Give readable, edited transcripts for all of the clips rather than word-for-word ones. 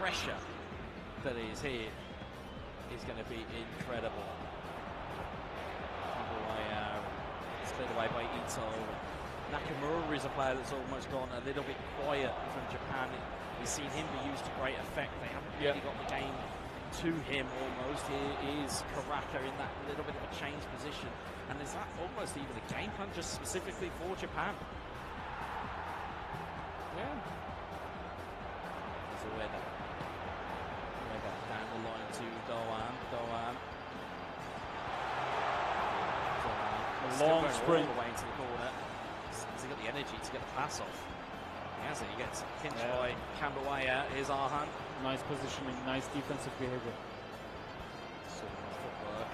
pressure that is here is going to be incredible. It's cleared away by Ito. Nakamura is a player that's almost gone a little bit quiet from Japan. We've seen him be used to great effect. They haven't really got the game to him almost. Here is Karaka in that little bit of a changed position. And is that almost even a game plan just specifically for Japan? Yeah. There's a weather down the line to Doan. A long sprint all the way into the corner. Has he got the energy to get the pass off? He has it. He gets pinched by Kambawaya. Here's Arhan. Nice positioning, nice defensive behavior. Sort of footwork.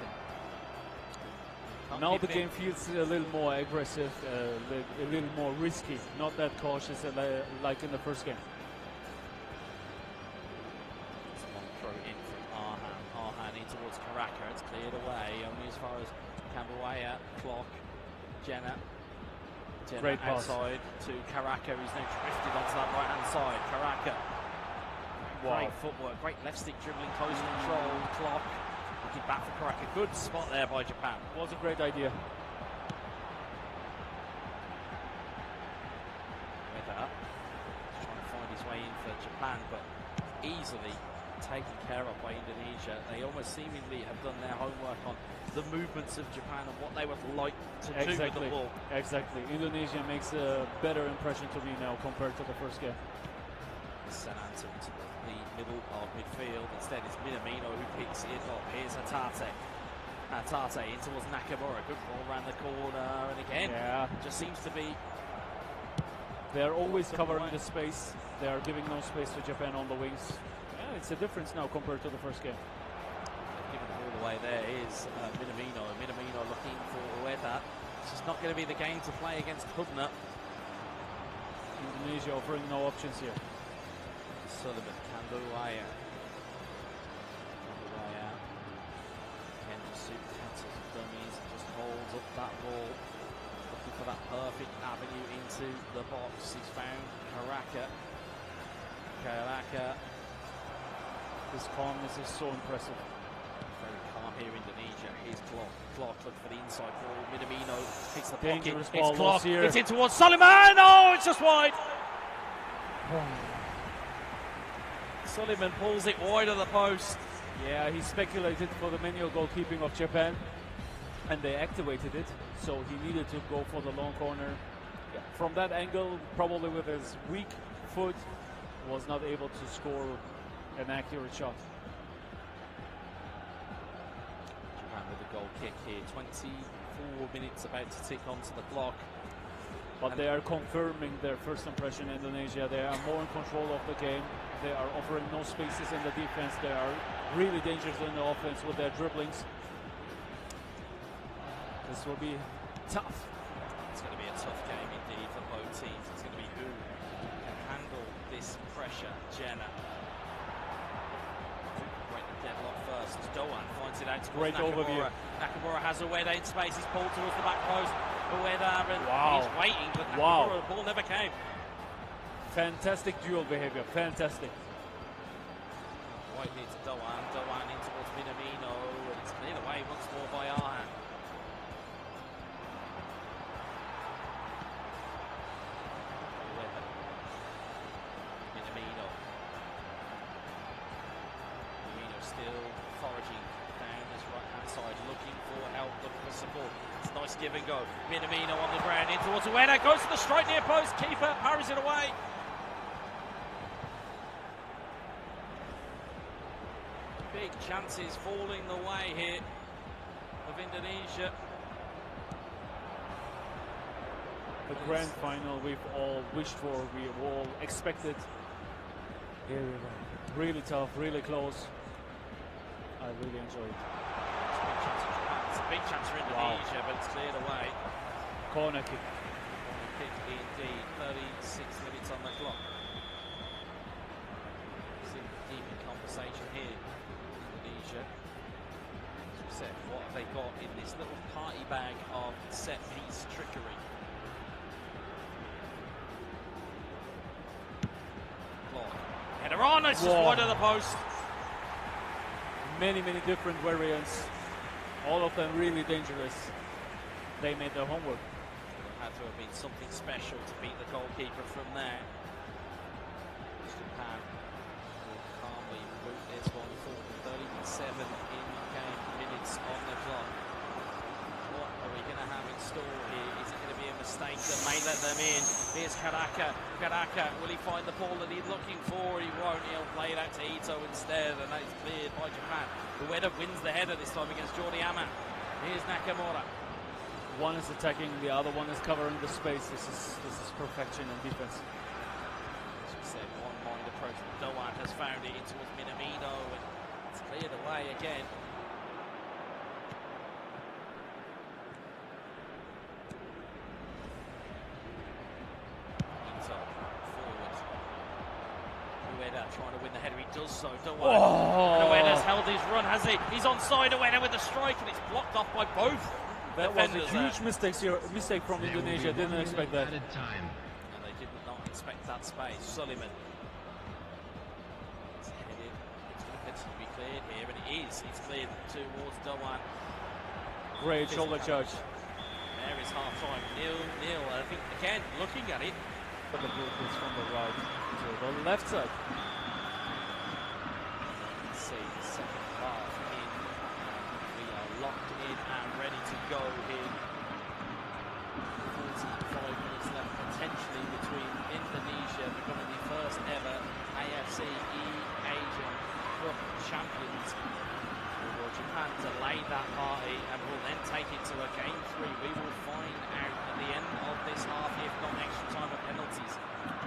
And now the game feels a little more aggressive, a little more risky, not that cautious like in the first game. It's a long throw in from Arhan. Arhan in towards Karaka. It's cleared away only as far as Kambawaya, Clock, Jenna Great outside to Karaka, who's now drifted onto that right-hand side. Karaka, great footwork, great left stick dribbling, close control. Clock looking back for Karaka. Good spot there by Japan. Was a great idea. With that, he's trying to find his way in for Japan, but easily taken care of by Indonesia. They almost seemingly have done their homework on the movements of Japan and what they would like to do with the ball. Exactly. Indonesia makes a better impression to me now compared to the first game. Sent Anton to the middle of midfield. Instead, it's Minamino who picks it up. Here's Hatate. Hatate in towards Nakamura. Good ball around the corner. And again, just seems to be... They're always covering the space. They are giving no space to Japan on the wings. Yeah, it's a difference now compared to the first game. Giving it all the way there is Minamino. Minamino looking for Ueda. It's just not going to be the game to play against Hubner. Indonesia offering no options here. Sullivan, Kambawaya. Again, just super cancels and dummies and just holds up that ball. Looking for that perfect avenue into the box. He's found Karaka. This calmness is so impressive. Very calm here, Indonesia. Here's Clock. Clock looking for the inside ball. Minamino hits the Dangerous pocket. ball. It's Clock. It's in towards Sullivan. Oh, it's just wide. Sullivan pulls it wide of the post. Yeah, he speculated for the manual goalkeeping of Japan, and they activated it. So he needed to go for the long corner. From that angle, probably with his weak foot, was not able to score an accurate shot. Japan with a goal kick here. 24 minutes about to tick onto the clock. But they are confirming their first impression in Indonesia. They are more in control of the game. They are offering no spaces in the defense. They are really dangerous in the offense with their dribblings. This will be tough. It's going to be a tough game indeed for both teams. It's going to be who can handle this pressure. Jenna. Break the deadlock first. Doan finds it out to Great overview. Nakamura has Ueda in space. He's pulled towards the back post. Ueda, and he's waiting, but Nakamura, the ball never came. Fantastic dual behavior. Fantastic. White near to Doan. Doan in towards Minamino. And it's cleared away once more by Arhan. Minamino still foraging down this right-hand side, looking for help, looking for support. It's a nice give and go. Minamino on the ground, in towards Ueda, goes to the strike near post, keeper parries it away. Big chances falling the way here of Indonesia. The grand final we've all wished for, we've all expected. Here we go. Really tough, really close. I really enjoyed it. It's a big chance for Indonesia, but it's cleared away. Corner kick. Corner kick indeed. 36 minutes on the clock. Seem deep in conversation here. Indonesia. As we said, what have they got in this little party bag of set piece trickery? header on. It's just wide of the post. Many different variants. All of them really dangerous. They made their homework. It had to have been something special to beat the goalkeeper from there. Japan will calmly root this one forward. 37 in-game minutes on the clock. What are we going to have in store here? Is it going to be a mistake that may let them in? Here's Karaka. Karaka, will he find the ball that he's looking for? He won't. He'll play that to Ito instead, and that is cleared by Japan. Ueda wins the header this time against Jordi Ama. Here's Nakamura. One is attacking, the other one is covering the space. This is perfection in defense. As we said, one-mind approach. Doan has found it in towards Minamino, and it's cleared away again. Ito forward. Ueda trying to win the header. He does so. Doan. And Ueda's held his run, has he? He's onside. Ueda with the strike, and it's blocked off by both. That was a huge mistake from Indonesia. Didn't expect that. And they did not expect that space. Sullivan. It's headed. It's going to continue to be cleared here, and it is. It's cleared towards Doan. Great shoulder charge. There is half time. 0-0. I think, again, looking at it. But the ball is from the right to the left side. Let's see the second half in. We are locked in and ready to go here. 45 minutes left potentially between Indonesia becoming the first ever AFC eASIAN Cup champions. For Japan to lay that party and will then take it to a game 3. We will find out at the end of this half, if not extra time and penalties.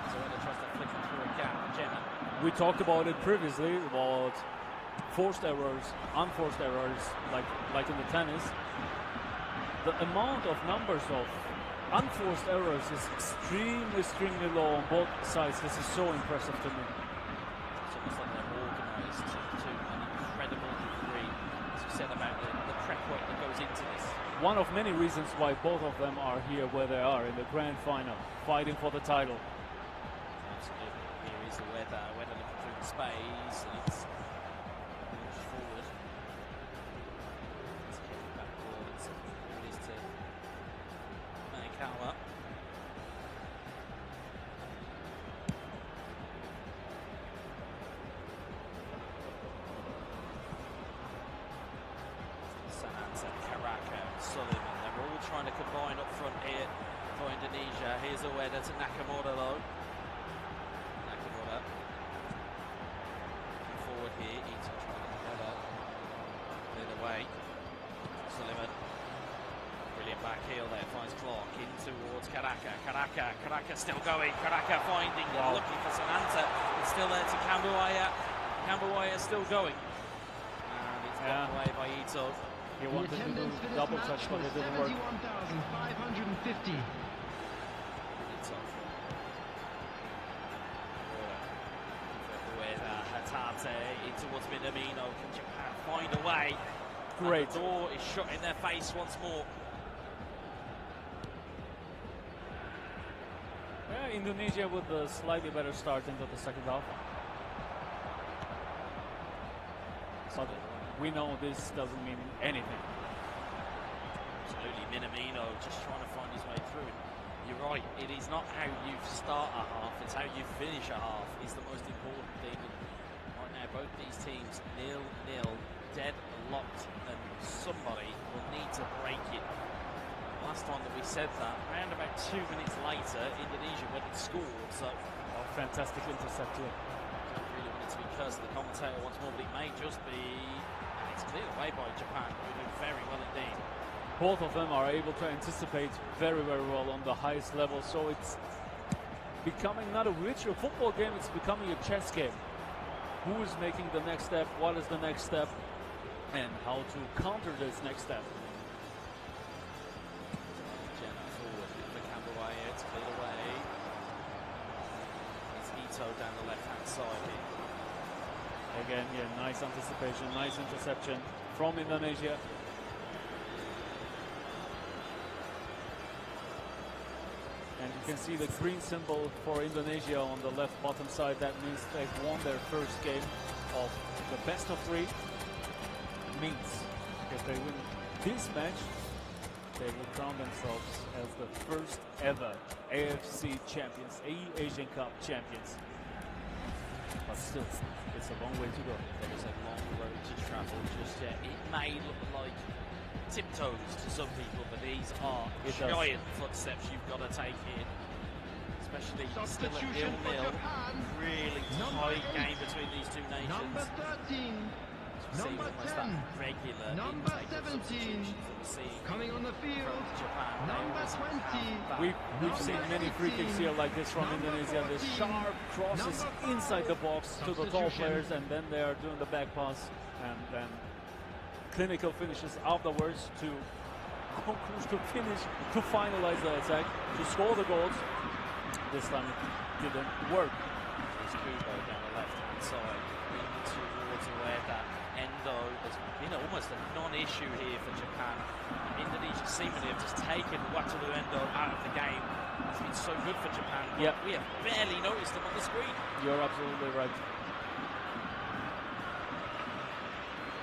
So we're going to try to flick it through a gap. Gemma. We talked about it previously about forced errors, unforced errors, like in the tennis. The amount of numbers of unforced errors is extremely low on both sides. This is so impressive to me. It's almost like they're organised to an incredible degree, as we said about the prep work that goes into this. One of many reasons why both of them are here where they are in the grand final, fighting for the title. Absolutely. Here is the weather looking through the space, and it's forward. It's heading backwards. It is to Manikawa. Sananta, Karaka, Sullivan. They're all trying to combine up front here for Indonesia. Here's Ueda to Nakamura though. Nakamura. Forward here, Ito trying to get that. Cleared away. Sullivan. Brilliant back heel there, finds Clark in towards Karaka. Karaka still going. Karaka finding and looking for Sananta. It's still there to Kambuaya. Kambuaya still going. And it's blocked away by Ito. He wanted to do double touch, but it didn't work. 71,550. Ueda, Hatate, in towards Minamino. Can Japan find a way? Great. And the door is shut in their face once more. Yeah, Indonesia with a slightly better start into the second half. But we know this doesn't mean anything. Absolutely, Minamino just trying to find his way through. You're right, it is not how you start a half, it's how you finish a half is the most important thing. And right now, both these teams 0-0, deadlocked, and somebody will need to break it. Last time that we said that, around about 2 minutes later, Indonesia went and scored, so... Oh, fantastic intercept here. I don't really want it to be cursed the commentator once more, but it may just be... And it's cleared away by Japan, who do very well indeed. Both of them are able to anticipate very well on the highest level, so it's becoming not a virtual football game, it's becoming a chess game. Who is making the next step, what is the next step, and how to counter this next step. Jenna forward for Kambuaya, it's cleared away. It's Ito down the left-hand side here. Again, yeah, nice anticipation, nice interception from Indonesia. And he can see the green symbol for Indonesia on the left bottom side. That means they've won their first game of the best of 3. Means if they win this match, they will crown themselves as the first ever AFC champions, eASIAN Cup champions. But still, it's a long way to go. There is a long road to travel just yet. It may look like tiptoes to some people, but these are giant footsteps you've got to take in. Especially still at 0-0. Really tight game between these two nations. Number 13. Number 10. Regular Number 17. Coming on the field. Japan. Number 20. We've seen many free kicks here like this from Indonesia. The sharp crosses inside the box to the tall players, and then they are doing the back pass, and then clinical finishes afterwards to finish, to finalize the attack, to score the goals. This time it didn't work. There's Kubo down the left-hand side, in towards where that Endo has been almost a non-issue here for Japan. Indonesia seemingly have just taken Wataru Endo out of the game. It's been so good for Japan. Yep. We have barely noticed him on the screen. You're absolutely right.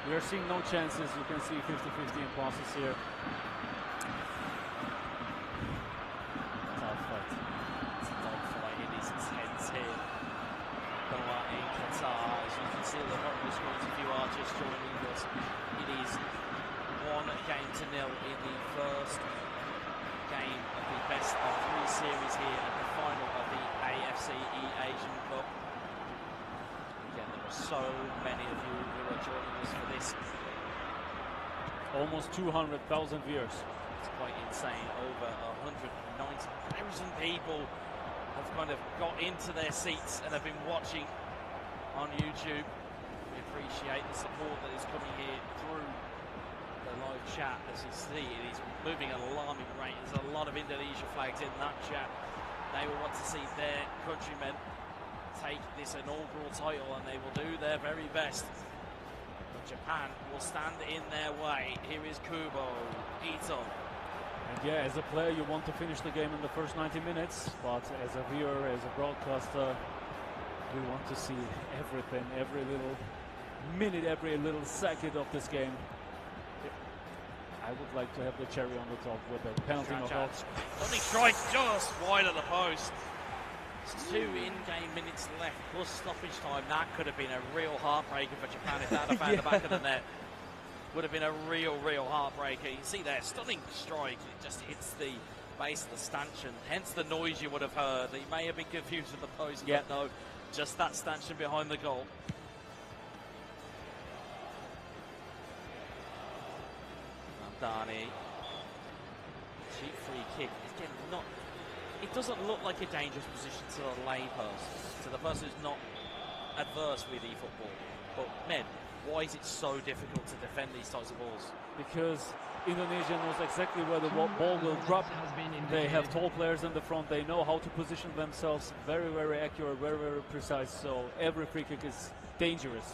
We are seeing no chances. You can see 50-50 in passes here. Tough fight. It's a dog fight. It is intense here. Doha in Qatar, as you can see at the bottom of the screen, if you are just joining us, it is 1-0 in the first game of the best of 3 series here at the final of the AFC eASIAN Cup. Again, there are so many of you who are joining us for this. Almost 200,000 viewers. It's quite insane. Over 190,000 people have kind of got into their seats and have been watching on YouTube. We appreciate the support that is coming here through the live chat. As you see, it is moving at an alarming rate. There's a lot of Indonesia flags in that chat. They will want to see their countrymen take this inaugural title, and they will do their very best. But Japan will stand in their way. Here is Kubo, Ito. And yeah, as a player, you want to finish the game in the first 90 minutes, but as a viewer, as a broadcaster, we want to see everything, every little minute, every little second of this game. I would like to have the cherry on the top with the penalty knockout. Stunning strike just wide of the post. It's 2 in-game minutes left plus stoppage time. That could have been a real heartbreaker for Japan if that had found the back of the net. Would have been a real heartbreaker. You can see there, stunning strike. It just hits the base of the stanchion. Hence the noise you would have heard. You may have been confused with the post, but no, just that stanchion behind the goal. Dani. Cheap free kick. Again, it doesn't look like a dangerous position to the layperson, to the person who's not adverse with e-football. But men, why is it so difficult to defend these types of balls? Because Indonesia knows exactly where the ball will drop. They have tall players in the front. They know how to position themselves. Very accurate, very precise. So every free kick is dangerous.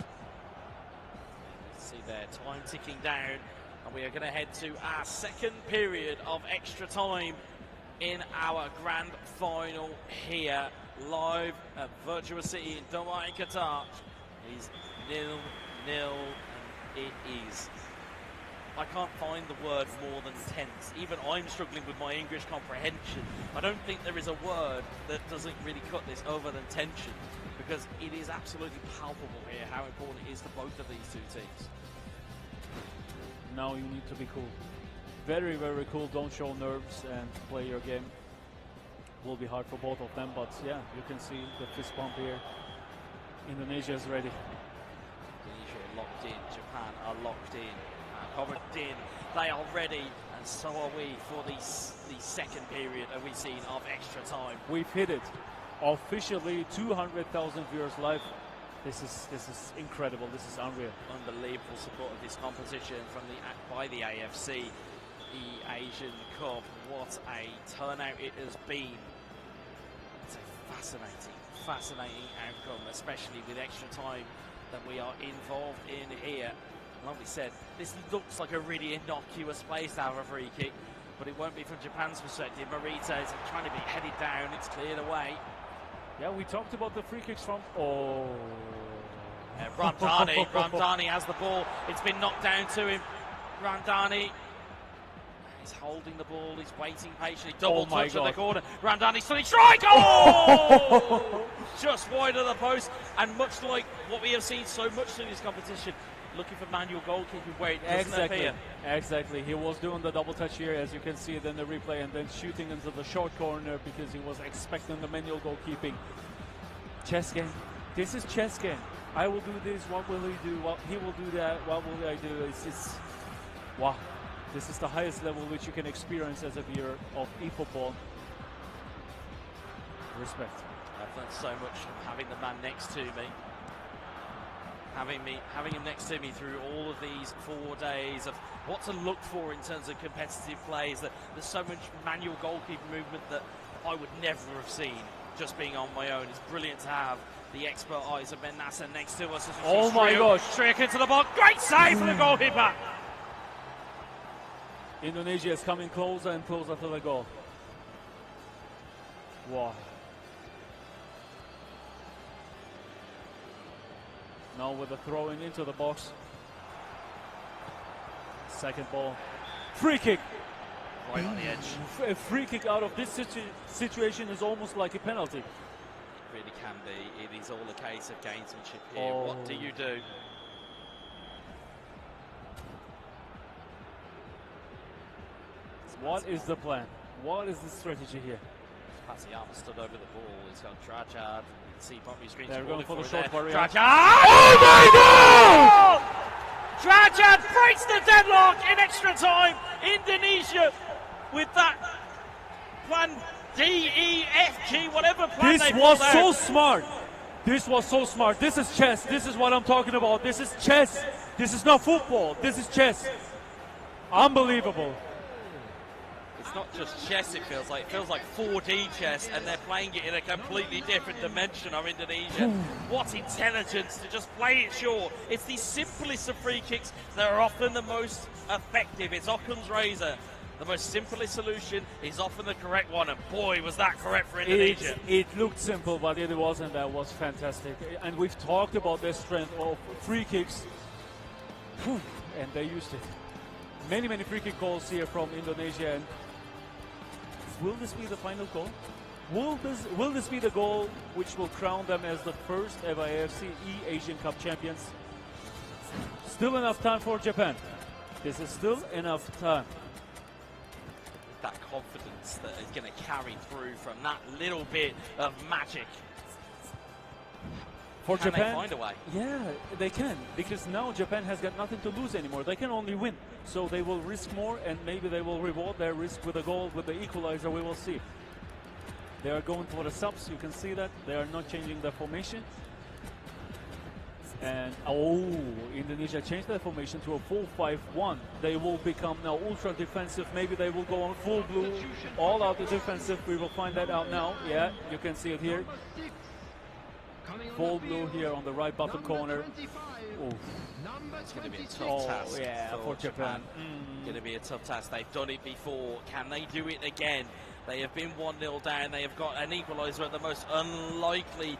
See there, time ticking down. And we are going to head to our second period of extra time in our grand final here, live at Virtua City in Doha in Qatar. It is 0-0, and it is. I can't find the word more than tense. Even I'm struggling with my English comprehension. I don't think there is a word that doesn't really cut this other than tension, because it is absolutely palpable here how important it is to both of these two teams. Now you need to be cool. Very cool. Don't show nerves and play your game. Will be hard for both of them, but yeah, you can see the fist bump here. Indonesia is ready. Indonesia are locked in. Japan are locked in. Covered in. They are ready, and so are we for the second period that we've seen of extra time. We've hit it. Officially 200,000 viewers live. This is incredible. This is unreal. Unbelievable support of this competition by the AFC eASIAN Cup. What a turnout it has been. It's a fascinating outcome, especially with extra time that we are involved in here. Like we said, this looks like a really innocuous place to have a free kick, but it won't be from Japan's perspective. Morita is trying to be headed down. It's cleared away. Yeah, we talked about the free kicks from... Oh. Ramdani. Ramdani has the ball. It's been knocked down to him. Ramdani. He's holding the ball. He's waiting patiently. Double touch at the corner. Ramdani stunning strike. Oh! Just wide of the post. And much like what we have seen so much in this competition, looking for manual goalkeeping where it doesn't appear. Exactly. He was doing the double touch here, as you can see it in the replay, and then shooting into the short corner because he was expecting the manual goalkeeping. Chess game. This is chess game. I will do this. What will he do? What he will do that. What will I do? It's wow. This is the highest level which you can experience as a viewer of eFootball. Respect. I've learned so much from having the man next to me. Having him next to me through all of these 4 days of what to look for in terms of competitive plays. That there's so much manual goalkeeping movement that I would never have seen just being on my own. It's brilliant to have the expert eyes of Ben Nasser next to us. Oh my gosh! Strick into the box. Great save for the goalkeeper. Indonesia is coming closer and closer to the goal. Wow. Now with the throwing into the box. Second ball. Free kick. Right on the edge. A free kick out of this situation is almost like a penalty. It really can be. It is all a case of gamesmanship here. Oh. What do you do? What is the plan? What is the strategy here? Pasiyama stood over the ball. He's got Drajad. You can see bottom of your screen. They're going for the short barrier. Drajad! Oh my God! Drajad breaks the deadlock in extra time. Indonesia with that plan D, E, F, G, whatever plan this they was pulled so out. smart. This was so smart. This is chess. This is what I'm talking about. This is chess. This is not football. This is chess. Unbelievable. It's not just chess, it feels like. It feels like 4D chess, and they're playing it in a completely different dimension of Indonesia. What intelligence to just play it short. It's the simplest of free kicks that are often the most effective. It's Occam's razor. The most simplest solution is often the correct one, and boy, was that correct for Indonesia. It looked simple, but it wasn't. That was fantastic. And we've talked about their strength of free kicks, and they used it. Many free kick goals here from Indonesia. And will this be the final goal? Will this be the goal which will crown them as the first ever AFC eASIAN Cup champions? Still enough time for Japan. This is still enough time. That confidence that is going to carry through from that little bit of magic. For Can Japan, they find a way? Yeah, they can, because now Japan has got nothing to lose anymore. They can only win, so they will risk more, and maybe they will reward their risk with a goal, with the equalizer. We will see. They are going for the subs. You can see that they are not changing the formation. And Indonesia changed their formation to a 4-5-1. They will become now ultra defensive. Maybe they will go on full blue, all out defensive. We will find that out now. Yeah, you can see it here. Full blue here on the right bottom corner. It's going to be a tough task for Japan. Going to be a tough task. They've done it before. Can they do it again? They have been 1-0 down. They have got an equaliser at the most unlikely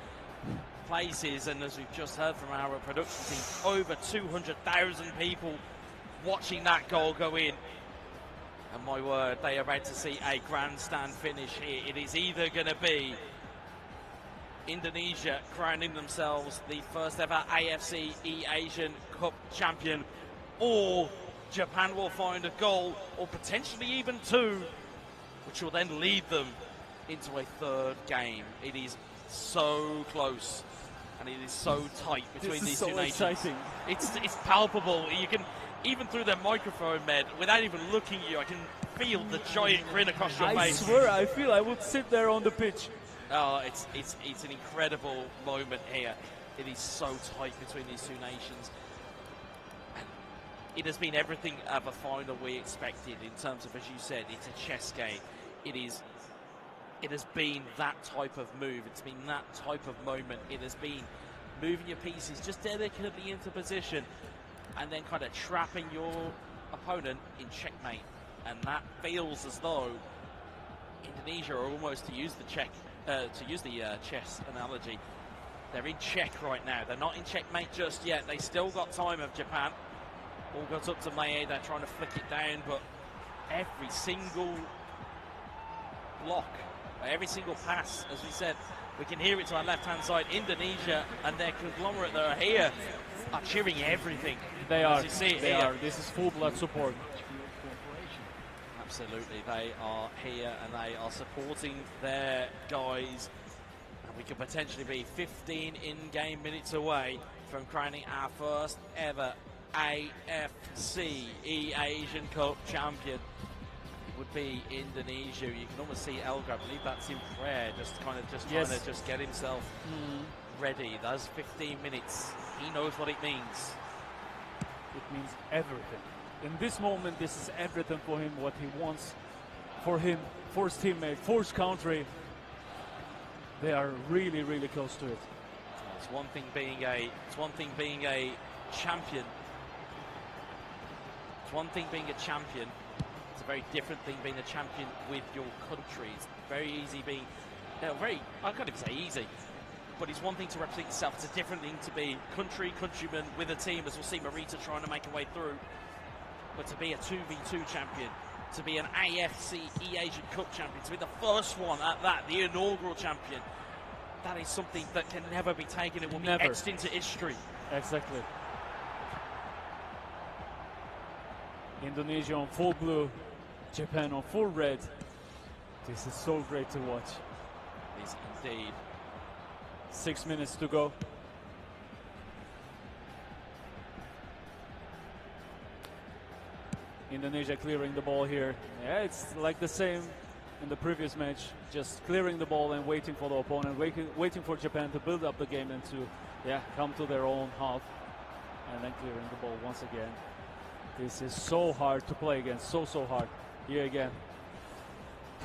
places, and as we've just heard from our production team, over 200,000 people watching that goal go in. And my word, they are about to see a grandstand finish here. It is either going to be Indonesia crowning themselves the first ever AFC eASIAN Cup champion, or Japan will find a goal, or potentially even two, which will then lead them into a third game. It is so close, and it is so tight between these two nations. Exciting. It's palpable. You can, even through their microphone, Med, without even looking at you, I can feel the giant grin across your face. I swear, I feel I would sit there on the pitch. Oh, it's an incredible moment here. It is so tight between these two nations. And it has been everything of a final we expected in terms of, as you said, it's a chess game. It has been that type of move. It's been that type of moment. It has been moving your pieces just delicately into position and then kind of trapping your opponent in checkmate. and that feels as though Indonesia are almost, to use the chess analogy, they're in check right now. They're not in checkmate just yet. They still got time of Japan. All goes up to Mae. They're trying to flick it down, but every single block, every single pass, as we said, we can hear it to our left-hand side. Indonesia and their conglomerate that are here are cheering everything. They are. You see it they here. are. This is full-blood support. Absolutely, they are here and they are supporting their guys. And we could potentially be 15 in-game minutes away from crowning our first ever AFC eASIAN Cup champion. It would be Indonesia. You can almost see Elgar, I believe that's in prayer, just trying to just get himself ready. Those 15 minutes, he knows what it means. It means everything. In this moment, this is everything for him, what he wants for him, for his teammate, for his country. They are really, really close to it. It's one thing being a champion. It's one thing being a champion. It's a very different thing being a champion with your country. It's very easy being, I can't even say easy, but it's one thing to represent yourself. It's a different thing to be countryman with a team, as we'll see Marita trying to make her way through. But to be a 2v2 champion, to be an AFC eASIAN Cup champion, to be the first one at that, the inaugural champion, that is something that can never be taken. It will be etched into history. Exactly. Indonesia on full blue, Japan on full red. This is so great to watch. It is indeed. 6 minutes to go. Indonesia clearing the ball here. Yeah, it's like the same in the previous match, just clearing the ball and waiting for the opponent, waiting for Japan to build up the game and to come to their own half, and then clearing the ball once again. This is so hard to play against, so hard. Here again.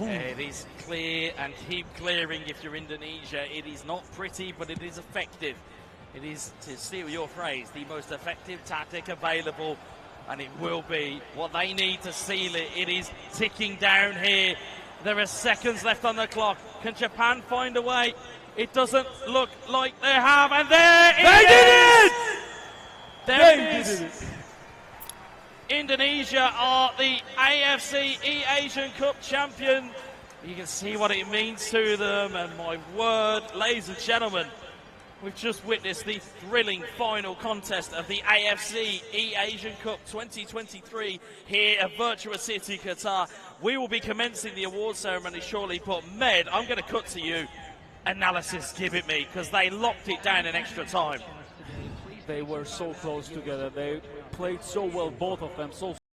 It is clear and keep clearing if you're Indonesia. It is not pretty, but it is effective. It is, to steal your phrase, the most effective tactic available. And it will be what they need to seal it. It is ticking down here. There are seconds left on the clock. Can Japan find a way? It doesn't look like they have. And there it is! There it is! Indonesia are the AFC eASIAN Cup champion. You can see what it means to them. And my word, ladies and gentlemen, we've just witnessed the thrilling final contest of the AFC eASIAN Cup 2023 here at Virtua City, Qatar. We will be commencing the award ceremony shortly, but Med, I'm going to cut to you. Analysis, give it me, because they locked it down in extra time. They were so close together. They played so well, both of them, so